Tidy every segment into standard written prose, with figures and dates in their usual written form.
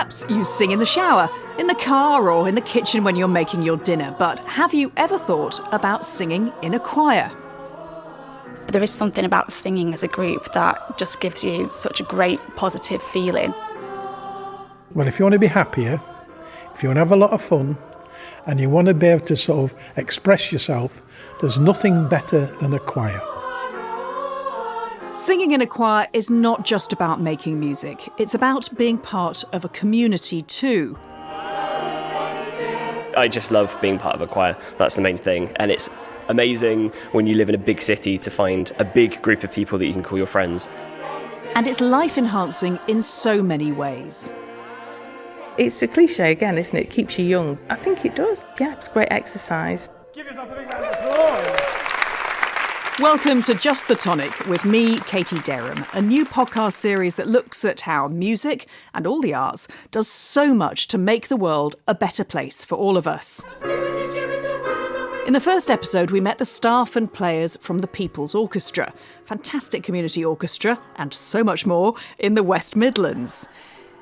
Perhaps you sing in the shower, in the car or in the kitchen when you're making your dinner, but have you ever thought about singing in a choir? But there is something about singing as a group that just gives you such a great positive feeling. Well, if you want to be happier, if you want to have a lot of fun, and you want to be able to sort of express yourself, there's nothing better than a choir. Singing in a choir is not just about making music. It's about being part of a community too. I just love being part of a choir. That's the main thing. And it's amazing when you live in a big city to find a big group of people that you can call your friends. And it's life-enhancing in so many ways. It's a cliche again, isn't it? It keeps you young. I think it does. Yeah, it's great exercise. Give yourself a big round of applause. Welcome to Just the Tonic with me, Katie Derham, a new podcast series that looks at how music and all the arts does so much to make the world a better place for all of us. In the first episode, we met the staff and players from the People's Orchestra, fantastic community orchestra, and so much more in the West Midlands.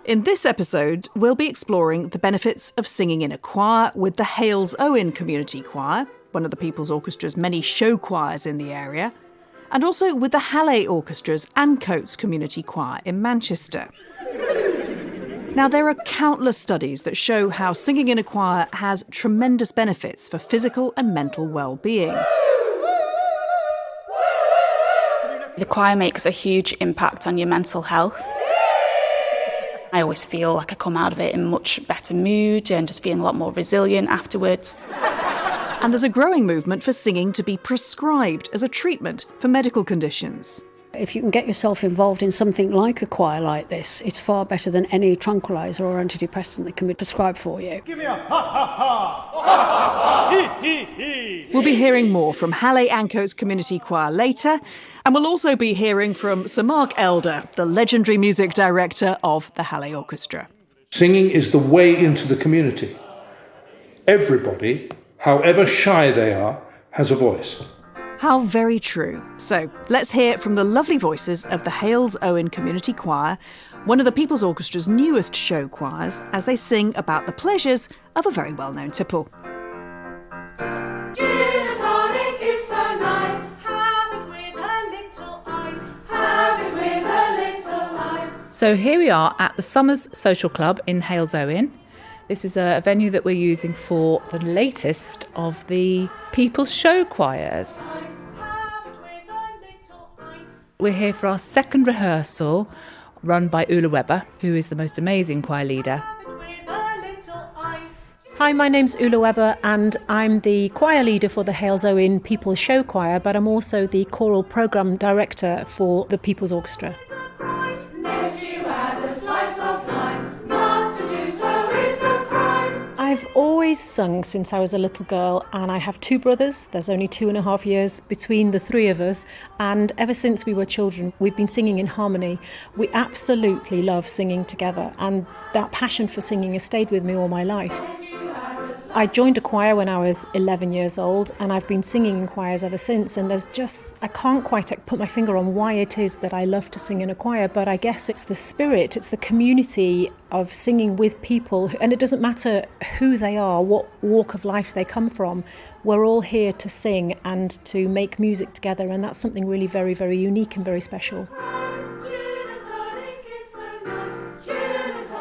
In this episode, we'll be exploring the benefits of singing in a choir with the Halesowen Community Choir, one of the People's Orchestra's many show choirs in the area, and also with the Hallé Orchestra's Ancoats Community Choir in Manchester. Now, there are countless studies that show how singing in a choir has tremendous benefits for physical and mental well-being. The choir makes a impact impact on your mental health. I always feel like I come out of it in much better mood and just feeling a lot more resilient afterwards. And there's a growing movement for singing to be prescribed as a treatment for medical conditions. If you can get yourself involved in something like a choir like this, it's far better than any tranquiliser or antidepressant that can be prescribed for you. Give me a ha ha ha! Ha ha ha! Hee hee hee! We'll be hearing more from Hallé Ancoats Community Choir later, and we'll also be hearing from Sir Mark Elder, the legendary music director of the Hallé Orchestra. Singing is the way into the community. Everybody, however shy they are, has a voice. How very true. So let's hear from the lovely voices of the Halesowen Community Choir, one of the People's Orchestra's newest show choirs, as they sing about the pleasures of a very well-known tipple. Gin and tonic is so nice. Have it with a little ice. Have it with a little ice. So here we are at the Summers Social Club in Halesowen. This is a venue that we're using for the latest of the People's Show Choirs. We're here for our second rehearsal, run by Ula Weber, who is the most amazing choir leader. Hi, my name's Ula Weber and I'm the choir leader for the Halesowen People's Show Choir, but I'm also the choral programme director for the People's Orchestra. I've always sung since I was a little girl, and I have two brothers. There's only 2.5 years between the three of us, and ever since we were children, we've been singing in harmony. We absolutely love singing together, and that passion for singing has stayed with me all my life. I joined a choir when I was 11 years old, and I've been singing in choirs ever since, and I can't quite put my finger on why it is that I love to sing in a choir, but I guess it's the spirit, it's the community of singing with people, and it doesn't matter who they are, what walk of life they come from. We're all here to sing and to make music together, and that's something really very, very unique and very special.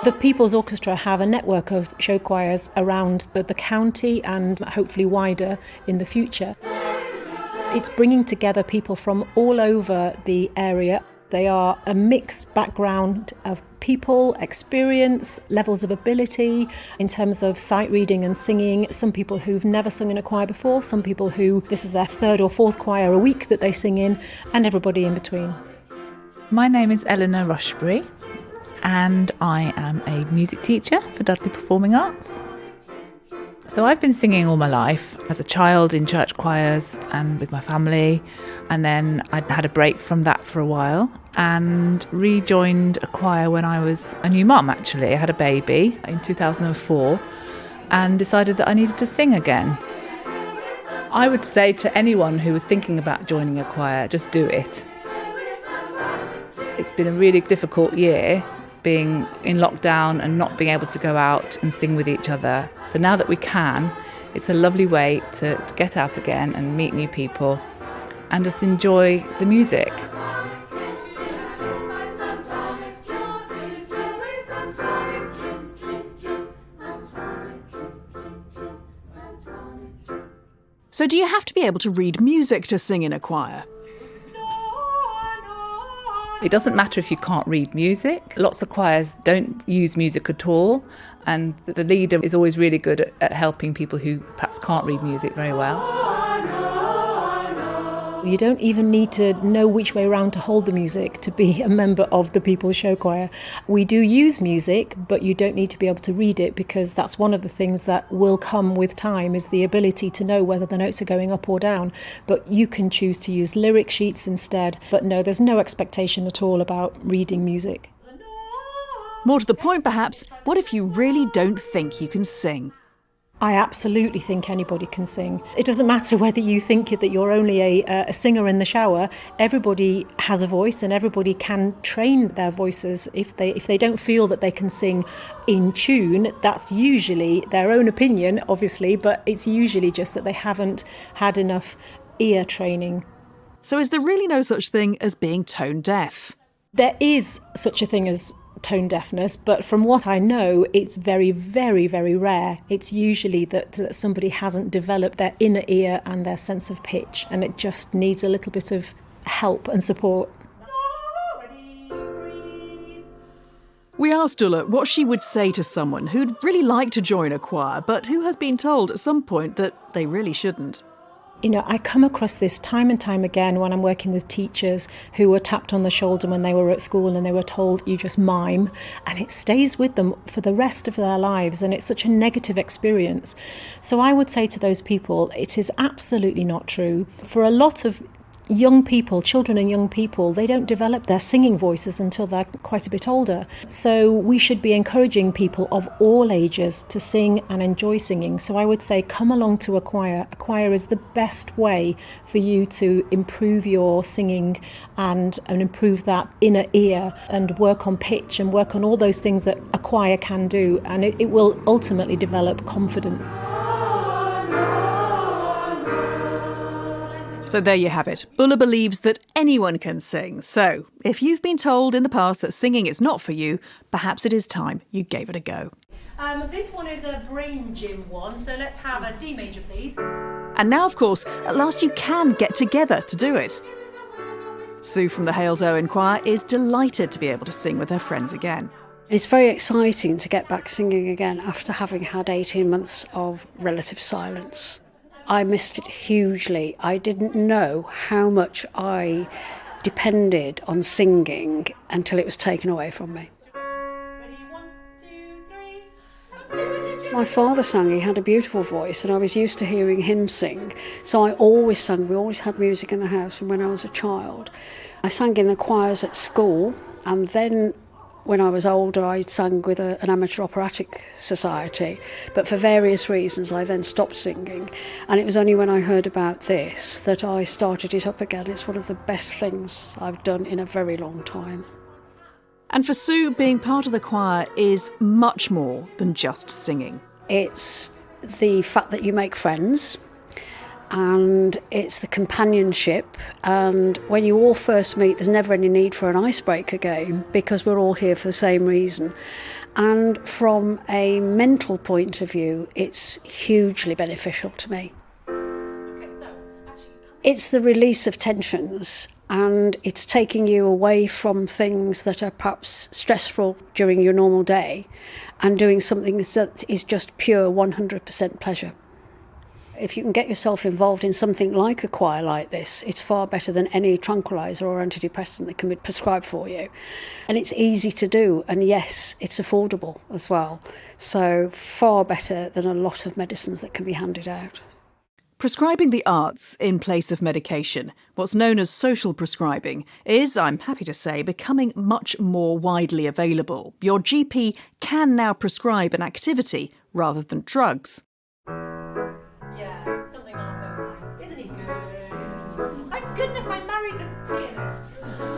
The People's Orchestra have a network of show choirs around the county and hopefully wider in the future. It's bringing together people from all over the area. They are a mixed background of people, experience, levels of ability in terms of sight reading and singing. Some people who've never sung in a choir before, some people who this is their third or fourth choir a week that they sing in, and everybody in between. My name is Eleanor Rushbury, and I am a music teacher for Dudley Performing Arts. So I've been singing all my life, as a child in church choirs and with my family, and then I had a break from that for a while and rejoined a choir when I was a new mum actually. I had a baby in 2004 and decided that I needed to sing again. I would say to anyone who was thinking about joining a choir, just do it. It's been a really difficult year being in lockdown and not being able to go out and sing with each other. So now that we can, it's a lovely way to get out again and meet new people and just enjoy the music. So do you have to be able to read music to sing in a choir? It doesn't matter if you can't read music. Lots of choirs don't use music at all, and the leader is always really good at helping people who perhaps can't read music very well. You don't even need to know which way around to hold the music to be a member of the People's Show Choir. We do use music, but you don't need to be able to read it, because that's one of the things that will come with time, is the ability to know whether the notes are going up or down. But you can choose to use lyric sheets instead. But no, there's no expectation at all about reading music. More to the point, perhaps, what if you really don't think you can sing? I absolutely think anybody can sing. It doesn't matter whether you think that you're only a singer in the shower. Everybody has a voice, and everybody can train their voices. If they don't feel that they can sing in tune, that's usually their own opinion, obviously, but it's usually just that they haven't had enough ear training. So is there really no such thing as being tone deaf? There is such a thing as tone deafness, but from what I know, it's very, very, very rare. It's usually that somebody hasn't developed their inner ear and their sense of pitch, and it just needs a little bit of help and support. We asked Ula what she would say to someone who'd really like to join a choir, but who has been told at some point that they really shouldn't. You know, I come across this time and time again when I'm working with teachers who were tapped on the shoulder when they were at school and they were told, you just mime, and it stays with them for the rest of their lives, and it's such a negative experience. So I would say to those people, it is absolutely not true. For a lot of young people, children and young people, they don't develop their singing voices until they're quite a bit older. So we should be encouraging people of all ages to sing and enjoy singing. So I would say come along to a choir. A choir is the best way for you to improve your singing and improve that inner ear and work on pitch and work on all those things that a choir can do. And it will ultimately develop confidence. So there you have it. Ula believes that anyone can sing. So if you've been told in the past that singing is not for you, perhaps it is time you gave it a go. This one is a brain gym one, so let's have a D major, please. And now, of course, at last you can get together to do it. Sue from the Halesowen Choir is delighted to be able to sing with her friends again. It's very exciting to get back singing again after having had 18 months of relative silence. I missed it hugely. I didn't know how much I depended on singing until it was taken away from me. My father sang, he had a beautiful voice, and I was used to hearing him sing. So I always sang, we always had music in the house from when I was a child. I sang in the choirs at school, and then when I was older, I sang with an amateur operatic society, but for various reasons I then stopped singing, and it was only when I heard about this that I started it up again. It's one of the best things I've done in a very long time. And for Sue, being part of the choir is much more than just singing. It's the fact that you make friends, and it's the companionship, and when you all first meet there's never any need for an icebreaker game because we're all here for the same reason. And from a mental point of view, it's hugely beneficial to me. It's the release of tensions, and it's taking you away from things that are perhaps stressful during your normal day and doing something that is just pure 100% pleasure. If you can get yourself involved in something like a choir like this, it's far better than any tranquiliser or antidepressant that can be prescribed for you. And it's easy to do, and yes, it's affordable as well. So far better than a lot of medicines that can be handed out. Prescribing the arts in place of medication, what's known as social prescribing, is, I'm happy to say, becoming much more widely available. Your GP can now prescribe an activity rather than drugs. Yeah, something along those lines. Isn't he good? Goodness, I married a pianist.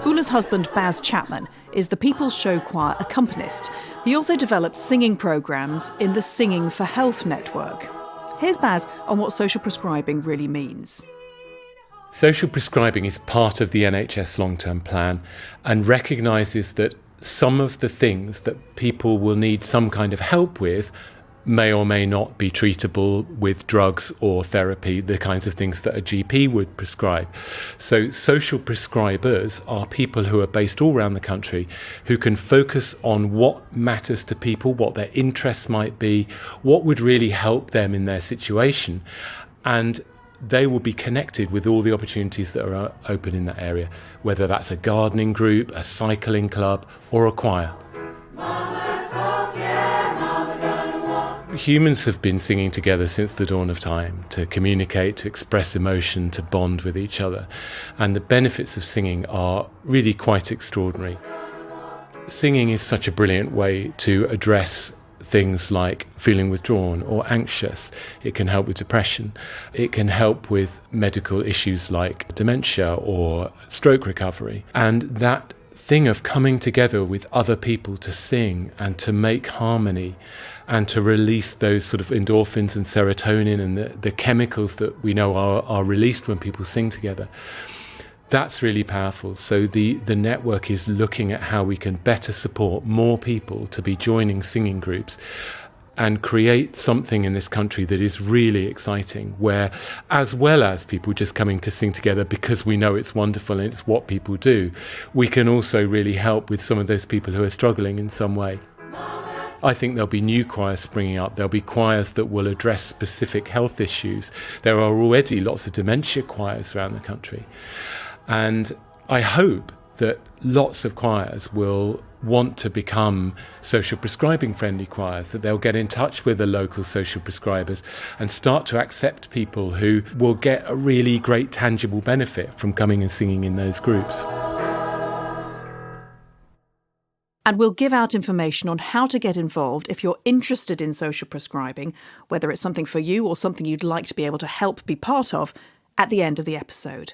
Ula's husband, Baz Chapman, is the People's Show Choir accompanist. He also develops singing programmes in the Singing for Health network. Here's Baz on what social prescribing really means. Social prescribing is part of the NHS long-term plan and recognises that some of the things that people will need some kind of help with may or may not be treatable with drugs or therapy, the kinds of things that a GP would prescribe. So social prescribers are people who are based all around the country who can focus on what matters to people, what their interests might be, what would really help them in their situation. And they will be connected with all the opportunities that are open in that area, whether that's a gardening group, a cycling club, or a choir. Humans have been singing together since the dawn of time, to communicate, to express emotion, to bond with each other. And the benefits of singing are really quite extraordinary. Singing is such a brilliant way to address things like feeling withdrawn or anxious. It can help with depression. It can help with medical issues like dementia or stroke recovery. And that thing of coming together with other people to sing and to make harmony and to release those sort of endorphins and serotonin and the chemicals that we know are released when people sing together. That's really powerful. So the network is looking at how we can better support more people to be joining singing groups and create something in this country that is really exciting, where as well as people just coming to sing together because we know it's wonderful and it's what people do, we can also really help with some of those people who are struggling in some way. I think there'll be new choirs springing up. There'll be choirs that will address specific health issues. There are already lots of dementia choirs around the country. And I hope that lots of choirs will want to become social prescribing friendly choirs, that they'll get in touch with the local social prescribers and start to accept people who will get a really great tangible benefit from coming and singing in those groups. And we'll give out information on how to get involved if you're interested in social prescribing, whether it's something for you or something you'd like to be able to help be part of, at the end of the episode.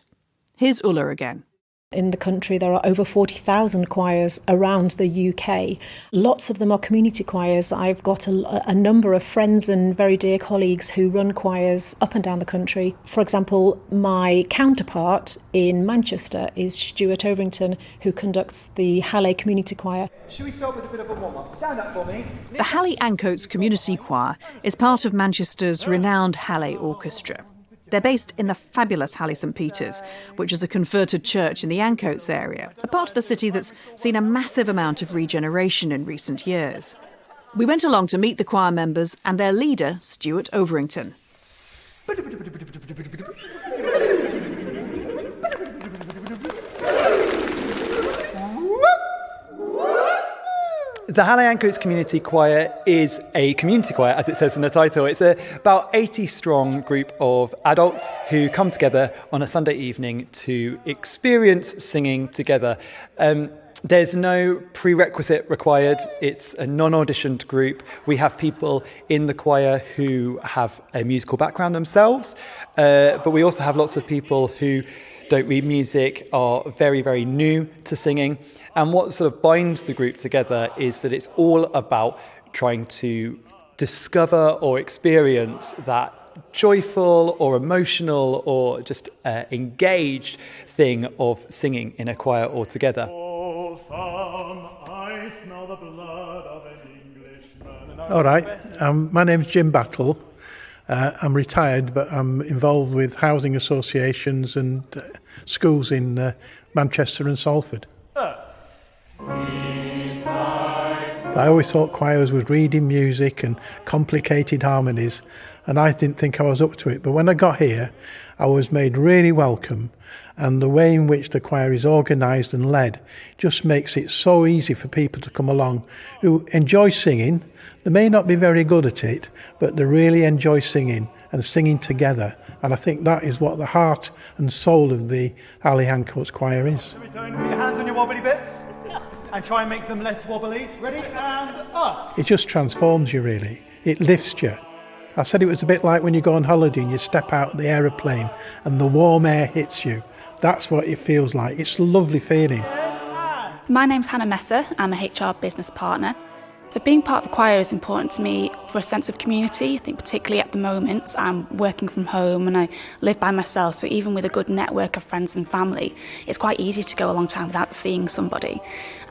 Here's Ula again. In the country, there are over 40,000 choirs around the UK. Lots of them are community choirs. I've got a number of friends and very dear colleagues who run choirs up and down the country. For example, my counterpart in Manchester is Stuart Overington, who conducts the Hallé community choir. Should we start with a bit of a warm-up? Stand up for me. The Hallé Ancoats community choir is part of Manchester's renowned Hallé Orchestra. They're based in the fabulous Hallé St Peter's, which is a converted church in the Ancoats area, a part of the city that's seen a massive amount of regeneration in recent years. We went along to meet the choir members and their leader, Stuart Overington. The Hallé Ancoats Community Choir is a community choir, as it says in the title. It's about 80-strong group of adults who come together on a Sunday evening to experience singing together. There's no prerequisite required. It's a non-auditioned group. We have people in the choir who have a musical background themselves, but we also have lots of people who don't read music, are very, very new to singing. And what sort of binds the group together is that it's all about trying to discover or experience that joyful or emotional or just engaged thing of singing in a choir all together. Oh, I smell the blood of an Englishman. All right, my name's Jim Battle. I'm retired, but I'm involved with housing associations and schools in Manchester and Salford. I always thought choirs was reading music and complicated harmonies, and I didn't think I was up to it. But when I got here, I was made really welcome, and the way in which the choir is organised and led just makes it so easy for people to come along who enjoy singing. They may not be very good at it, but they really enjoy singing and singing together. And I think that is what the heart and soul of the Hallé Ancoats choir is. Put your hands on your wobbly bits and try and make them less wobbly. Ready? And up. It just transforms you, really. It lifts you. I said it was a bit like when you go on holiday and you step out of the aeroplane and the warm air hits you. That's what it feels like. It's a lovely feeling. My name's Hannah Messer. I'm a HR business partner. So being part of the choir is important to me for a sense of community. I think particularly at the moment, I'm working from home and I live by myself, so even with a good network of friends and family, it's quite easy to go a long time without seeing somebody.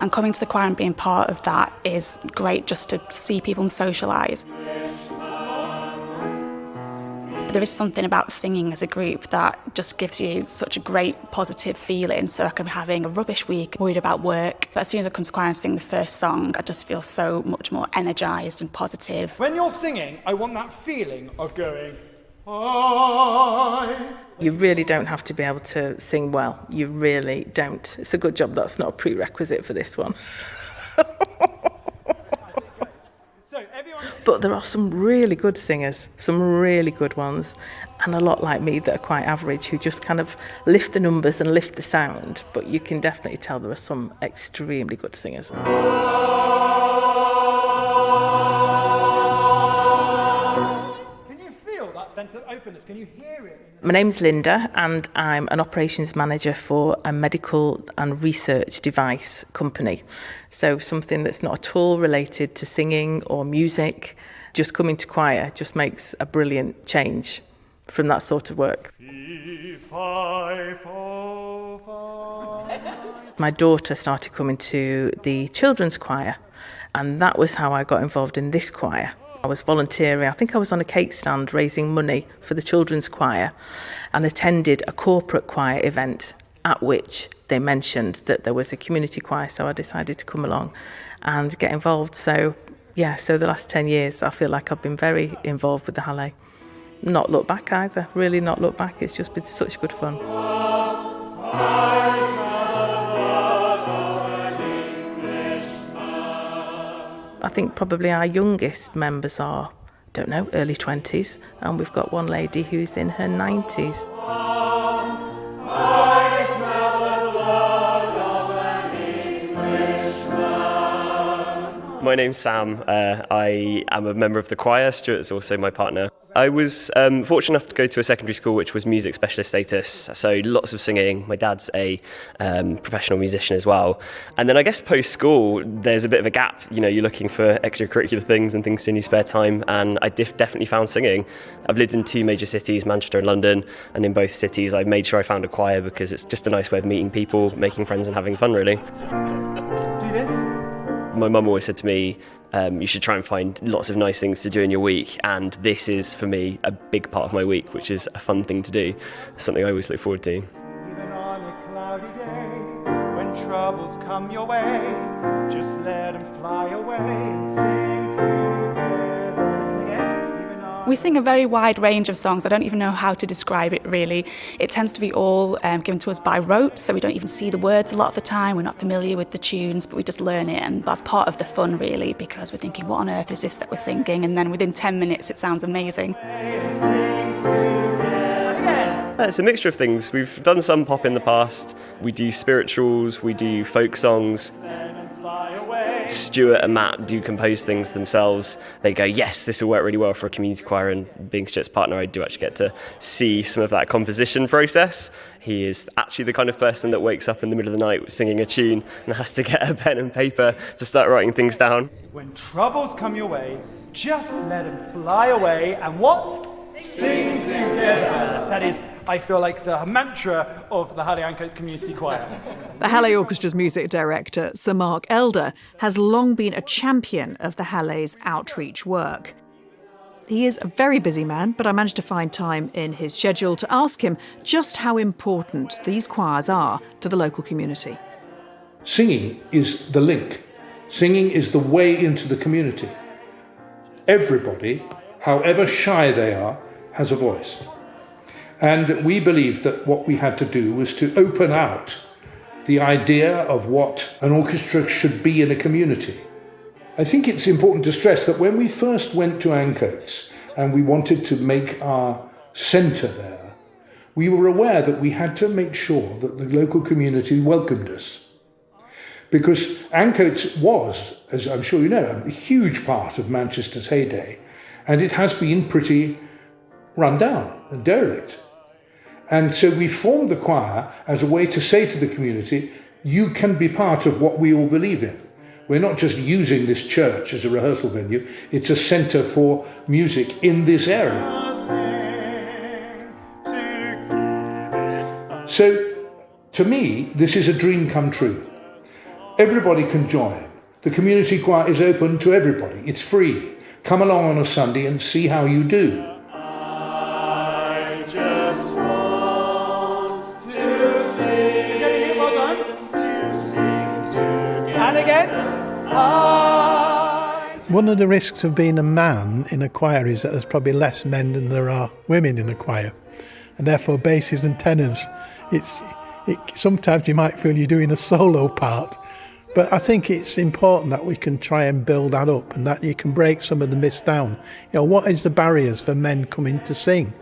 And coming to the choir and being part of that is great, just to see people and socialise. There is something about singing as a group that just gives you such a great positive feeling. So I could be having a rubbish week, worried about work, but as soon as I come to choir and sing the first song, I just feel so much more energised and positive. When you're singing, I want that feeling of going, I. You really don't have to be able to sing well. You really don't. It's a good job that's not a prerequisite for this one. But there are some really good singers, some really good ones, and a lot like me that are quite average, who just kind of lift the numbers and lift the sound. But you can definitely tell there are some extremely good singers. Sense of openness. Can you hear it? My name's Linda and I'm an operations manager for a medical and research device company. So something that's not at all related to singing or music. Just coming to choir just makes a brilliant change from that sort of work. My daughter started coming to the children's choir, and that was how I got involved in this choir. I was volunteering. I think I was on a cake stand raising money for the children's choir and attended a corporate choir event at which they mentioned that there was a community choir, so I decided to come along and get involved. So the last 10 years I feel like I've been very involved with the Hallé. Not look back either, really not look back. It's just been such good fun. I think probably our youngest members are, early 20s, and we've got one lady who's in her 90s. My name's Sam. I am a member of the choir. Stuart's also my partner. I was fortunate enough to go to a secondary school which was music specialist status, so lots of singing. My dad's a professional musician as well. And then I guess post-school, there's a bit of a gap. You're looking for extracurricular things and things to do in your spare time, and I definitely found singing. I've lived in 2 major cities, Manchester and London, and in both cities I made sure I found a choir because it's just a nice way of meeting people, making friends and having fun, really. Do this. My mum always said to me, you should try and find lots of nice things to do in your week, and this is, for me, a big part of my week, which is a fun thing to do, something I always look forward to. Even on a cloudy day, when troubles come your way, just let them fly away and sing together. Listen again. Even on We sing a very wide range of songs. I don't even know how to describe it, really. It tends to be all given to us by rote, so we don't even see the words a lot of the time. We're not familiar with the tunes, but we just learn it, and that's part of the fun, really, because we're thinking, what on earth is this that we're singing? And then within 10 minutes, it sounds amazing. It's a mixture of things. We've done some pop in the past. We do spirituals, we do folk songs. Stuart and Matt do compose things themselves. They go, yes, this will work really well for a community choir, and being Stuart's partner, I do actually get to see some of that composition process. He is actually the kind of person that wakes up in the middle of the night singing a tune and has to get a pen and paper to start writing things down. When troubles come your way, just let them fly away and what? Sing together. That is, I feel like, the mantra of the Hallé Ancoats Community Choir. The Hallé Orchestra's music director, Sir Mark Elder, has long been a champion of the Hallé's outreach work. He is a very busy man, but I managed to find time in his schedule to ask him just how important these choirs are to the local community. Singing is the link. Singing is the way into the community. Everybody, however shy they are, has a voice. And we believed that what we had to do was to open out the idea of what an orchestra should be in a community. I think it's important to stress that when we first went to Ancoats and we wanted to make our centre there, we were aware that we had to make sure that the local community welcomed us. Because Ancoats was, as I'm sure you know, a huge part of Manchester's heyday, and it has been pretty run down and derelict. And so we formed the choir as a way to say to the community, you can be part of what we all believe in. We're not just using this church as a rehearsal venue, it's a centre for music in this area. So, to me, this is a dream come true. Everybody can join. The community choir is open to everybody. It's free. Come along on a Sunday and see how you do. I just want to sing, together. And again. One of the risks of being a man in a choir is that there's probably less men than there are women in a choir, and therefore basses and tenors, sometimes you might feel you're doing a solo part, but I think it's important that we can try and build that up and that you can break some of the myths down. What is the barriers for men coming to sing?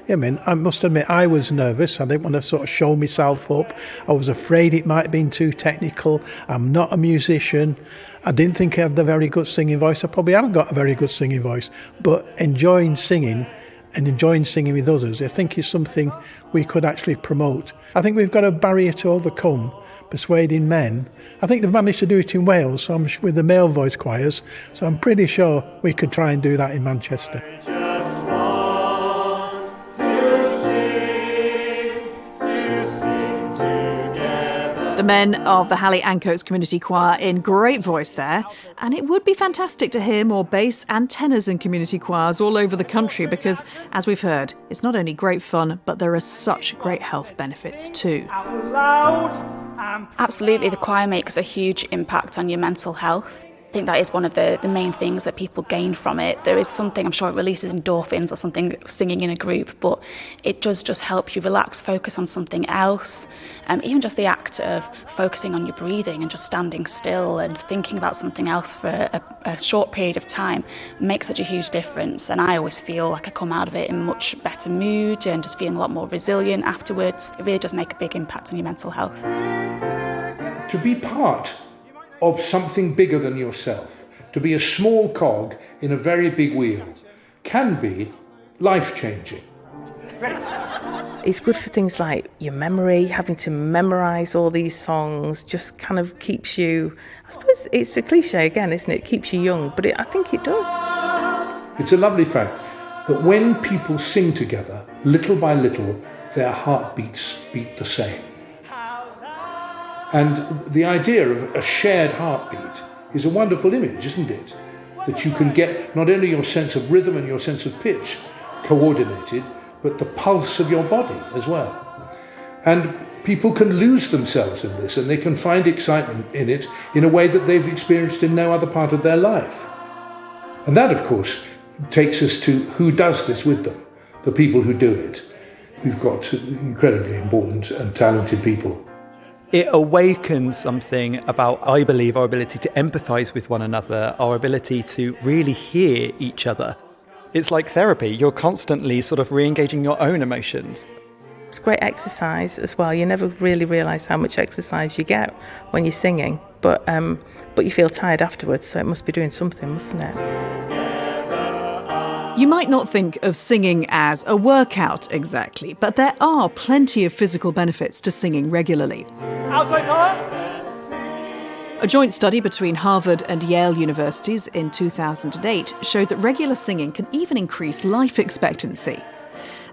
I mean, I must admit I was nervous. I didn't want to sort of show myself up. I was afraid it might have been too technical. I'm not a musician. I didn't think I had a very good singing voice. I probably haven't got a very good singing voice, but enjoying singing and enjoying singing with others, I think is something we could actually promote. I think we've got a barrier to overcome, persuading men. I think they've managed to do it in Wales, with the male voice choirs, so I'm pretty sure we could try and do that in Manchester. The men of the Hallé Ancoats Community Choir in great voice there. And it would be fantastic to hear more bass and tenors in community choirs all over the country because, as we've heard, it's not only great fun, but there are such great health benefits too. Absolutely, the choir makes a huge impact on your mental health. I think that is one of the main things that people gain from it. There is something, I'm sure it releases endorphins or something, singing in a group, but it does just help you relax, focus on something else. Even just the act of focusing on your breathing and just standing still and thinking about something else for a short period of time makes such a huge difference. And I always feel like I come out of it in much better mood and just feeling a lot more resilient afterwards. It really does make a big impact on your mental health. To be part of something bigger than yourself, to be a small cog in a very big wheel, can be life-changing. It's good for things like your memory, having to memorise all these songs just kind of keeps you, I suppose it's a cliche again, isn't it? It keeps you young, but I think it does. It's a lovely fact that when people sing together, little by little, their heartbeats beat the same. And the idea of a shared heartbeat is a wonderful image, isn't it? That you can get not only your sense of rhythm and your sense of pitch coordinated, but the pulse of your body as well. And people can lose themselves in this and they can find excitement in it in a way that they've experienced in no other part of their life. And that, of course, takes us to who does this with them, the people who do it. We've got incredibly important and talented people. It awakens something about, I believe, our ability to empathise with one another, our ability to really hear each other. It's like therapy. You're constantly sort of re-engaging your own emotions. It's great exercise as well. You never really realise how much exercise you get when you're singing, but you feel tired afterwards, so it must be doing something, mustn't it? You might not think of singing as a workout exactly, but there are plenty of physical benefits to singing regularly. Outside color. A joint study between Harvard and Yale universities in 2008 showed that regular singing can even increase life expectancy.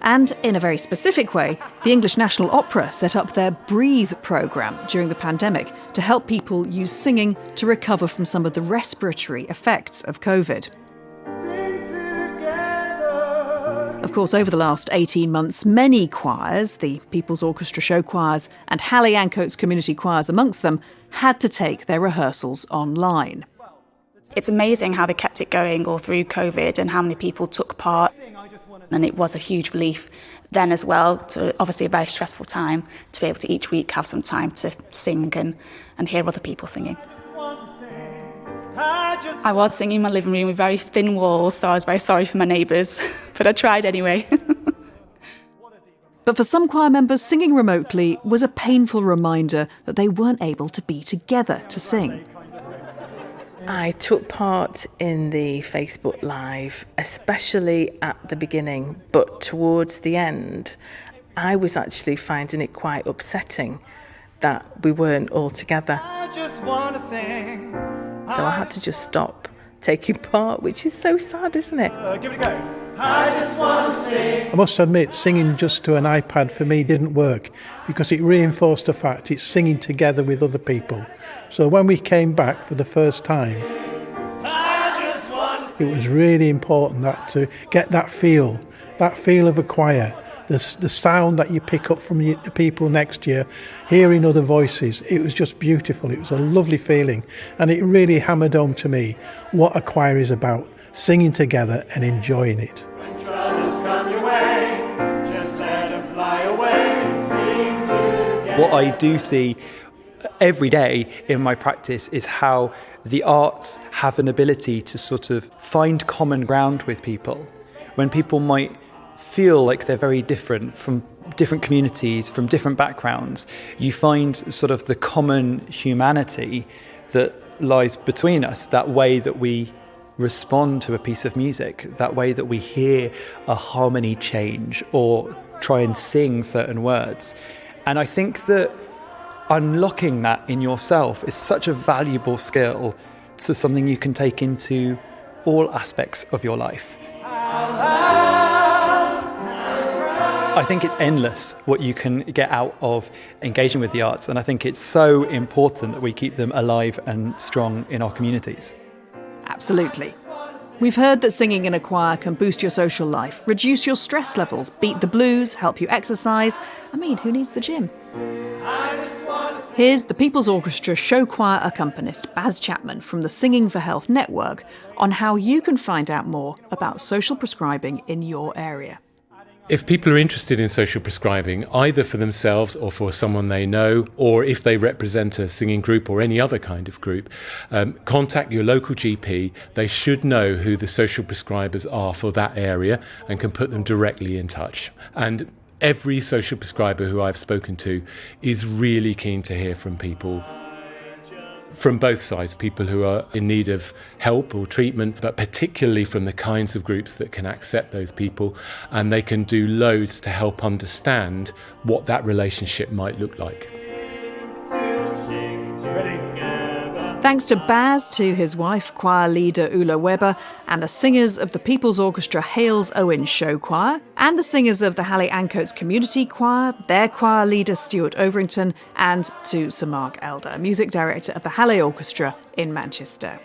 And in a very specific way, the English National Opera set up their Breathe programme during the pandemic to help people use singing to recover from some of the respiratory effects of COVID. Of course, over the last 18 months, many choirs, the People's Orchestra show choirs and Hallé Ancoats community choirs amongst them, had to take their rehearsals online. It's amazing how they kept it going all through COVID and how many people took part. And it was a huge relief then as well, to obviously a very stressful time, to be able to each week have some time to sing and hear other people singing. I was singing in my living room with very thin walls, so I was very sorry for my neighbours, but I tried anyway. But for some choir members, singing remotely was a painful reminder that they weren't able to be together to sing. I took part in the Facebook Live, especially at the beginning, but towards the end, I was actually finding it quite upsetting that we weren't all together. I just want to sing. So I had to just stop taking part, which is so sad, isn't it? Give it a go. I just want to sing. I must admit, singing just to an iPad for me didn't work because it reinforced the fact it's singing together with other people. So when we came back for the first time, it was really important that to get that feel of a choir, the sound that you pick up from the people next to you, hearing other voices. It was just beautiful. It was a lovely feeling, and it really hammered home to me what a choir is about, singing together and enjoying it. When troubles come your way, just let them fly away and sing together. What I do see every day in my practice is how the arts have an ability to sort of find common ground with people. When people might feel like they're very different from different communities, from different backgrounds, you find sort of the common humanity that lies between us, that way that we respond to a piece of music, that way that we hear a harmony change or try and sing certain words. And I think that unlocking that in yourself is such a valuable skill to something you can take into all aspects of your life. I think it's endless what you can get out of engaging with the arts, and I think it's so important that we keep them alive and strong in our communities. Absolutely. We've heard that singing in a choir can boost your social life, reduce your stress levels, beat the blues, help you exercise. I mean, who needs the gym? Here's the People's Orchestra show choir accompanist Baz Chapman from the Singing for Health network on how you can find out more about social prescribing in your area. If people are interested in social prescribing, either for themselves or for someone they know, or if they represent a singing group or any other kind of group, contact your local GP. They should know who the social prescribers are for that area and can put them directly in touch. And every social prescriber who I've spoken to is really keen to hear from people from both sides, people who are in need of help or treatment, but particularly from the kinds of groups that can accept those people, and they can do loads to help understand what that relationship might look like. Thanks to Baz, to his wife, choir leader Ula Weber, and the singers of the People's Orchestra Halesowen Show Choir, and the singers of the Hallé Ancoats Community Choir, their choir leader Stuart Overington, and to Sir Mark Elder, music director of the Hallé Orchestra in Manchester.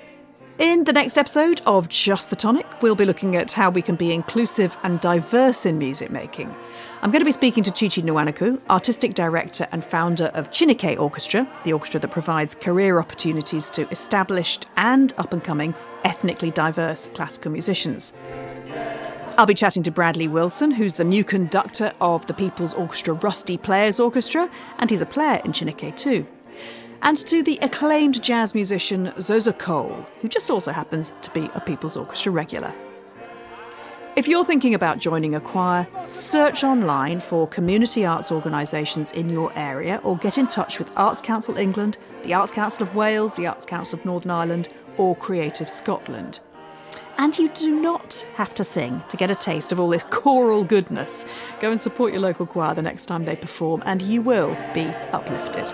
In the next episode of Just the Tonic, we'll be looking at how we can be inclusive and diverse in music making. I'm going to be speaking to Chichi Nwanaku, artistic director and founder of Chineke Orchestra, the orchestra that provides career opportunities to established and up-and-coming ethnically diverse classical musicians. I'll be chatting to Bradley Wilson, who's the new conductor of the People's Orchestra Rusty Players Orchestra, and he's a player in Chineke too. And to the acclaimed jazz musician Zoza Cole, who just also happens to be a People's Orchestra regular. If you're thinking about joining a choir, search online for community arts organisations in your area or get in touch with Arts Council England, the Arts Council of Wales, the Arts Council of Northern Ireland or Creative Scotland. And you do not have to sing to get a taste of all this choral goodness. Go and support your local choir the next time they perform and you will be uplifted.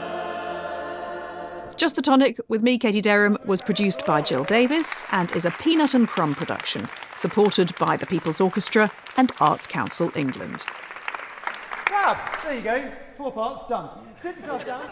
Just the Tonic with me, Katie Derham, was produced by Jill Davis and is a Peanut and Crumb production, supported by the People's Orchestra and Arts Council England. Fab! There you go. 4 parts done. Sit yourself down.